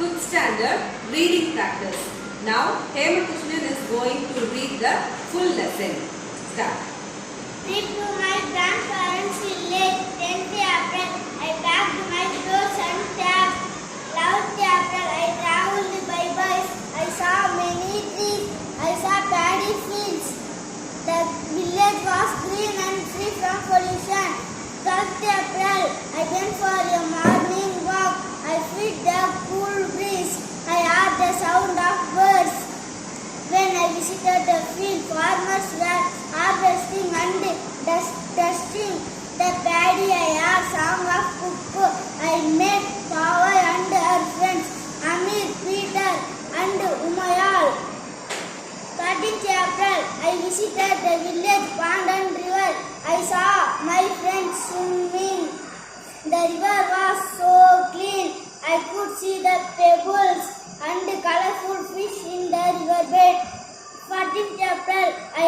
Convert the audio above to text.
5th standard reading practice. Now Hemakrishnan is going to read the full lesson. Start. Trip to my grandparents' village. 10th April, I packed my clothes and tab. 11th April, I travelled by bus. I saw many trees. I saw paddy fields. The village was green and free from pollution. 12th April, I went for a morning walk. I felt the cool breeze. I heard the sound of birds. When I visited the field, farmers were harvesting and dusting the paddy. I heard song of cuckoo. I met Pawai and her friends, Amir, Peter and Umayal. 13th April, I visited the village pond and river. I saw my friends swimming. The river was so clean. I could see the pebbles and colorful fish in the riverbed. 14th April, I